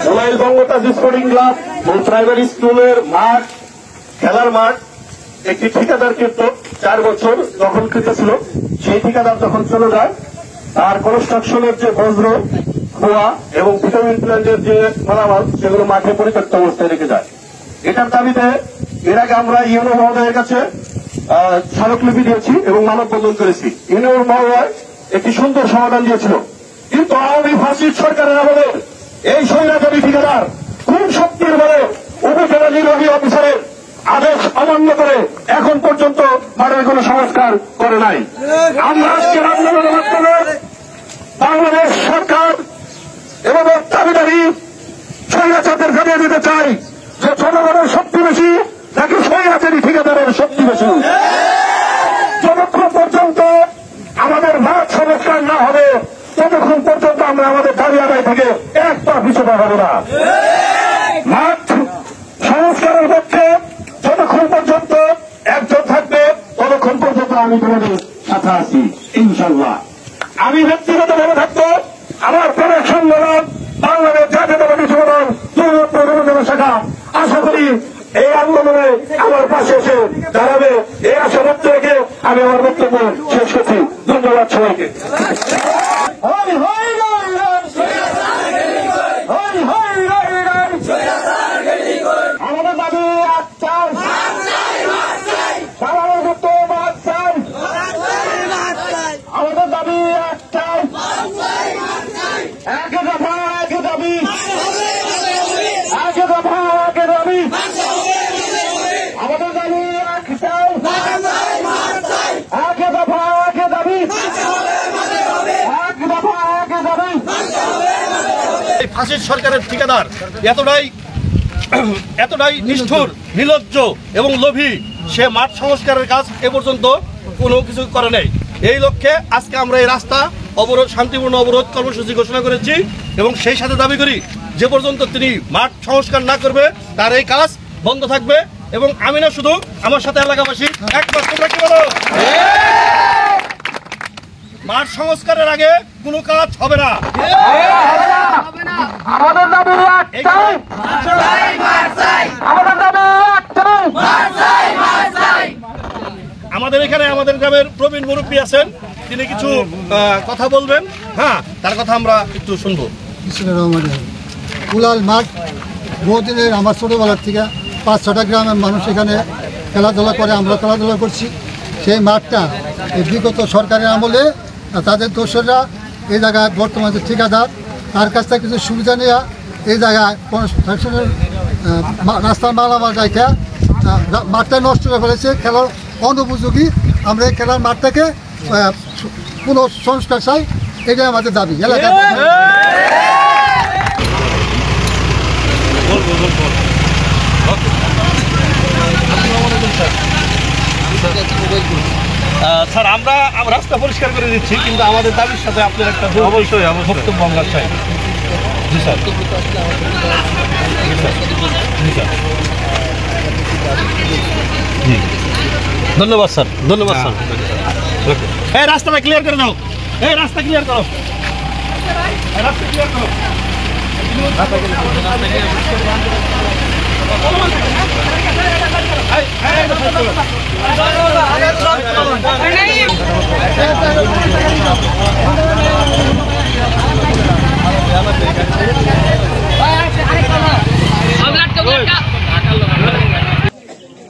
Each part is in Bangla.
মোবাইল বঙ্গতাজ স্পোর্টিং ক্লাব ও প্রাইমারি স্কুলের মাঠ, খেলার মাঠ একটি ঠিকাদার কিন্তু 4 বছর দখলকৃত ছিল। সেই ঠিকাদার যখন চলে যায়, তার কনস্ট্রাকশনের যে বজ্র, খোয়া এবং ভিটামিন প্ল্যান্টের যে মালামাল সেগুলো মাঠে পরিত্যক্ত অবস্থায় রেখে যায়। এটার দাবিতে এর আগে আমরা ইউনো মহোদয়ের কাছে স্মারকলিপি দিয়েছি এবং মানববন্ধন করেছি। ইউনো মহোদয় একটি সুন্দর সমাধান দিয়েছিল, কিন্তু আওয়ামী ফাসিস্ট সরকারের আমলে এই স্বৈরাচারী ঠিকাদার কোন শক্তির বলে উপজেলা নির্বাহী অফিসারের আদেশ অমান্য করে এখন পর্যন্ত মাঠের কোন সংস্কার করে নাই। আমরা আজকের আন্দোলনের মাধ্যমে বাংলাদেশ সরকার এবং দাবিদারি স্বৈরাচারদের জানিয়ে দিতে চাই যে জনগণের শক্তি বেশি নাকি স্বৈরাচারী ঠিকাদারের শক্তি বেশি। যতক্ষণ পর্যন্ত আমাদের মাঠ সংস্কার না হবে ততক্ষণ পর্যন্ত আমরা আমাদের দাবি আদায় থেকে এক পা পিছু পাবো না। মাঠ সংস্কারের পক্ষে যতক্ষণ পর্যন্ত একজন থাকবে ততক্ষণ পর্যন্ত আমি তোমাদের সাথে আছি ইনশাল্লাহ। আমি ব্যক্তিগতভাবে থাকবো আমার প্রধান সংগঠন বাংলাদেশ জাতীয়তাবাদী সংগঠন শাখা আশা করি এই আন্দোলনে আমার পাশে এসে দাঁড়াবে, এই আশা ব্যক্ত রেখে আমি আমার বক্তব্য শেষ করছি। ধন্যবাদ সবাইকে। আমাদের দাবি একটাই, আমাদের দাবি একটাই, একে দফা একে দাবি, একে দফা একে দাবি, আমাদের দাবি একটাই, একে দফা একে দাবি, এক দফা একে দাবি। ফাঁসির সরকারের ঠিকাদার এতটাই নিষ্ঠুর, নির্লজ্জ এবং লোভী, সে মাঠ সংস্কারের কাজ এ পর্যন্ত কোনো কিছু করে নাই। এই লক্ষ্যে আজকে আমরা এই রাস্তা অবরোধ, শান্তিপূর্ণ অবরোধ কর্মসূচি ঘোষণা করেছি এবং সেই সাথে দাবি করি যে পর্যন্ত তিনি মাঠ সংস্কার না করবে তার এই কাজ বন্ধ থাকবে। এবং আমি না শুধু, আমার সাথে এলাকাবাসী একমাত্র তোমরা কি বলো, মাঠ সংস্কারের আগে কোনো কাজ হবে না। আমাদের দাবি একটাই, আমাদের দাবি একটাই। আমাদের এখানে আমাদের গ্রামের প্রবীণ মুরব্বী আছেন, তিনি কিছু কথা বলবেন। হ্যাঁ, তার কথা আমরা একটু শুনবো। কুলাল মাঠ বহুদিনের, আমার ছোটোবেলার থেকে 5-6টা গ্রামের মানুষ এখানে খেলাধুলা করে, আমরা খেলাধুলা করছি। সেই মাঠটা এই বিগত সরকারের আমলে তাদের দোসররা এই জায়গায় বর্তমানে ঠিকাদার তার কাছ থেকে কিছু সুবিধা নেওয়া এই জায়গায় কনস্ট্রাকশনের রাস্তার মালামাল রাখা মাঠটা নষ্ট করে ফেলেছে, খেলার অনুপযোগী। আমরা এই খেলার মাঠটাকে পুনঃ সংস্কার চাই, এটাই আমাদের দাবি এলাকায়। স্যার, আমরা রাস্তা পরিষ্কার করে দিচ্ছি, কিন্তু আমাদের দাবির সাথে আপনার একটা অবশ্যই বক্তব্য আমরা চাই। জি স্যার, জি ধন্যবাদ স্যার, ধন্যবাদ স্যার। এই রাস্তাটা ক্লিয়ার করে দাও, এই রাস্তা ক্লিয়ার করো, রাস্তা ক্লিয়ার করো।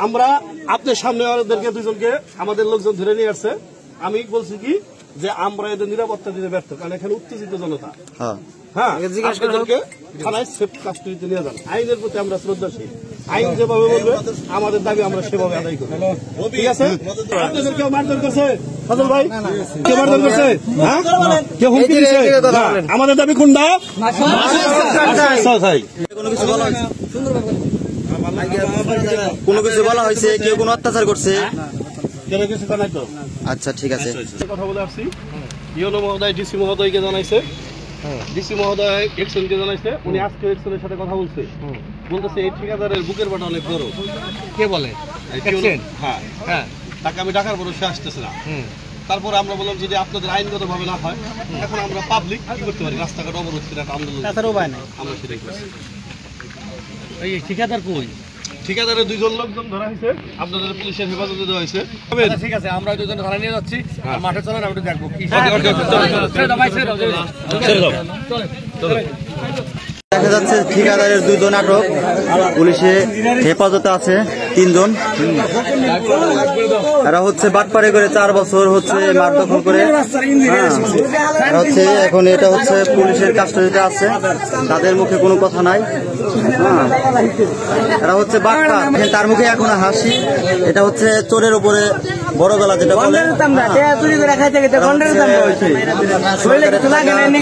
আমরা আপনার সামনে ওদেরকে দুজনকে আমাদের লোকজন ধরে নিয়ে আসছে। আমি বলছি কি যে আমরা এদের নিরাপত্তা দিতে ব্যর্থ, কারণ এখানে উত্তেজিত জনতা। হ্যাঁ, থানায় সেফ কাস্টডিতে নিয়ে যান। আইনের প্রতি আমরা শ্রদ্ধাশীল, আইন যেভাবে বলবে আমাদের দাবি আমরা সেভাবে আদায় করব। ঠিক আছে? আপনাদের কেউ মারধর করছে ফজল ভাই? কেউ মারধর করছে? হ্যাঁ, কেউ হুমকি দিচ্ছে? আমাদের দাবি কোনটা? কোনো কিছু বলা হয়েছে? কেউ কোনো অত্যাচার করছে? কিছু জানাই তো। আচ্ছা, ঠিক আছে। কথা বলে আসছি, ইউনো মহোদয় ডিসি মহোদয়কে জানাইছে, ডিসি মহোদয় এক্সনকে জানাইছে। উনি আজকে এক্সনের সাথে কথা বলছে, বলতেছে এই ঠিকাদারের বুকের বাটা অনেক বড়। কে বলে? হ্যাঁ হ্যাঁ, তাকে আমি ডাকার পরে সে আসতেছে না। তারপরে আমরা বললাম যদি আপনাদের আইনগত ভাবে না হয়, এখন আমরা পাবলিক কি করতে পারি, রাস্তাঘাট অবরোধ করে একটা আন্দোলন, তাছাড়া উপায় নাই। আমরা সেটাই করছি। এই ঠিকাদার কই? ঠিকাদারের 2 জন লোকজন ধরা হয়েছে, আপনাদের পুলিশের হেফাজতে দেওয়া হয়েছে। ঠিক আছে, আমরা 2 জন ধরা নিয়ে যাচ্ছি, মাঠে চলেন, আমরা একটু দেখবো কি দেখা যাচ্ছে ঠিকাদারের 2 জন আটক, পুলিশে হেফাজতে আছে 3 জন। এরা হচ্ছে বাটপাড়ি করে 4 বছর হচ্ছে মাঠ দখল করে, এরা হচ্ছে এখন এটা হচ্ছে পুলিশের কাস্টডিতে আছে, তাদের মুখে কোনো কথা নাই। এরা হচ্ছে বাটপার, তার মুখে এখন হাসি। এটা হচ্ছে চোরের উপরে বড় গলা যেটা বলে,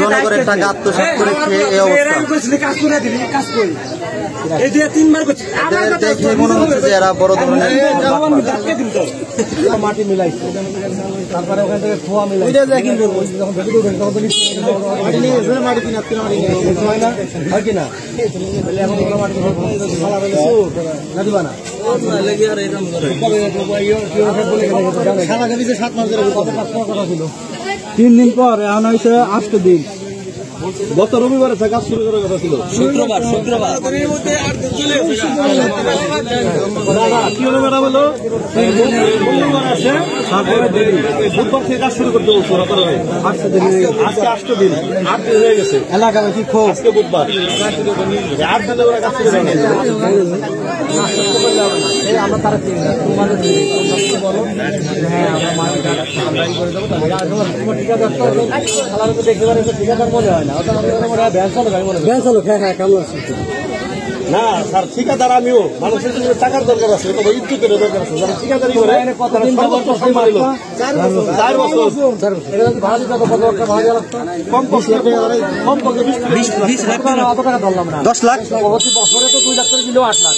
জনগণের টাকা আত্মসাৎ করে খেয়ে এই অবস্থা। দেখে মনে হচ্ছে যে এরা বড় ধরনের মাটি মিলাইছে, তারপরে ওখান থেকে খোয়া মিলাইছে, মাটি কিনা হয় কিনা দিবা না। 3 দিন পর এখন হয়েছে 8 দিন। গত রবিবারে কাজ শুরু করার কথা ছিল, শুক্রবার কি হলো ম্যাডাম, হলো রবিবার আছে, তারপরে বুধবার থেকে কাজ শুরু করতে বলছো, আজকে 8 দিন, 8 দিন হয়ে গেছে এলাকা কি খোঁজ, আজকে বুধবার, 8 দিনে ওরা কাজ শুরু করে আমরা তারা চিনি না, তোমাদের বলো হ্যাঁ আমরা দেখতে পারি ঠিকাদার মনে হয় না, ব্যাংক চালক। হ্যাঁ কেমন আছে না স্যার, ঠিকাদার আমিও, মানুষের জন্য টাকার দরকার আছে, ইজ্জতের দরকার আছে, যারা ঠিকাদারি করে কতদিন যাবত 4 বছর ভাড়া দিতে কত টাকা ভাড়া দেওয়া লাগতো? কমপক্ষে 20 লাখ অত টাকা ধরলাম না, 10 লাখ। বছরে তো 2 লাখ করে দিলেও 8 লাখ।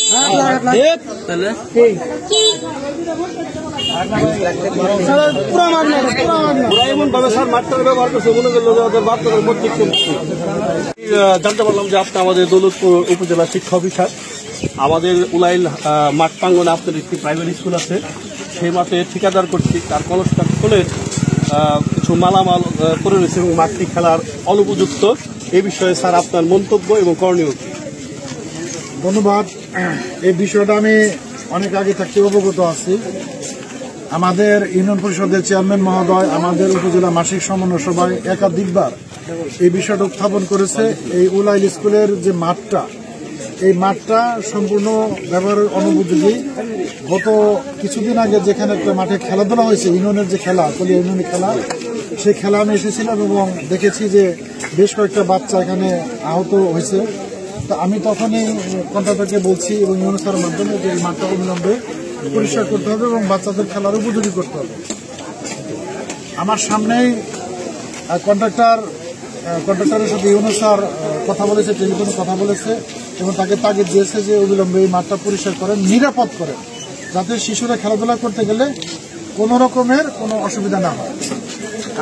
তাহলে এমন ভাবে স্যার মাঠটার ব্যবহার করছে, মনে করলো যে ওদের বাচ্চাদের মধ্যে জানতে পারলাম যে আপনি আমাদের দৌলতপুর উপজেলা শিক্ষা অফিসার, আমাদের উলাইল মাঠ প্রাঙ্গনে আপনার একটি প্রাইমারি স্কুল আছে, সেই মাঠে ঠিকাদার কর্তৃক তার কনস্ট্রাক্ট করে কিছু মালামাল করে রয়েছে এবং মাঠটি খেলার অনুপযুক্ত। এই বিষয়ে স্যার আপনার মন্তব্য এবং করণীয়। ধন্যবাদ। এই বিষয়টা আমি অনেক আগে থাকতে অবগত আছি। আমাদের ইউনিয়ন পরিষদের চেয়ারম্যান মহোদয় আমাদের উপজেলা মাসিক সমন্বয় সভায় একাধিকবার এই বিষয়টা উত্থাপন করেছে। এই উলাইল স্কুলের যে মাঠটা, এই মাঠটা সম্পূর্ণ ব্যবহারের অনুপযোগী। গত কিছুদিন আগে যেখানে একটা মাঠে খেলাধুলা হয়েছে, ইউনিয়নের যে খেলা, কলিয়া ইউনিয়নের খেলা, সেই খেলা আমি এসেছিলাম এবং দেখেছি যে বেশ কয়েকটা বাচ্চা এখানে আহত হয়েছে। তো আমি তখনই কন্ট্রাক্টরকে বলছি এবং ইউনিয়ন স্যারের মাধ্যমে যে এই মাঠটা অবিলম্বে পরিষ্কার করতে হবে এবং বাচ্চাদের খেলার উপযোগী করতে হবে। আমার সামনেই কন্ট্রাক্টরের সাথে ইউনিয়ন স্যার কথা বলেছে, টেলিফোনে কথা বলেছে এবং তাকে তাগিদ দিয়েছে যে অবিলম্বে এই মাঠটা পরিষ্কার করেন, নিরাপদ করেন, যাতে শিশুরা খেলাধুলা করতে গেলে কোনো রকমের কোনো অসুবিধা না হয়।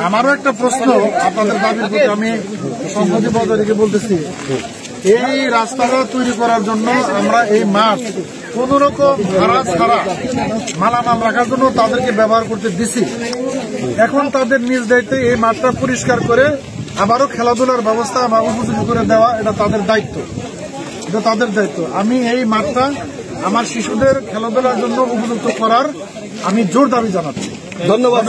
আমারও একটা প্রশ্ন আপনাদের দাবির প্রতি আমি সংসদীয় পর্যায়ে রেখে বলতেছি, এই রাস্তাটা তৈরি করার জন্য আমরা এই মাঠ কোন রকম ভাড়া ছাড়া মালামাল রাখার জন্য তাদেরকে ব্যবহার করতে দিছি। এখন তাদের নিজ দায়িত্বে এই মাঠটা পরিষ্কার করে আবারও খেলাধুলার ব্যবস্থা আমার উপযোগী করে দেওয়া, এটা তাদের দায়িত্ব, এটা তাদের দায়িত্ব। আমি এই মাঠটা আমার শিশুদের খেলাধুলার জন্য উপযুক্ত করার আমি জোর দাবি জানাচ্ছি। ধন্যবাদ।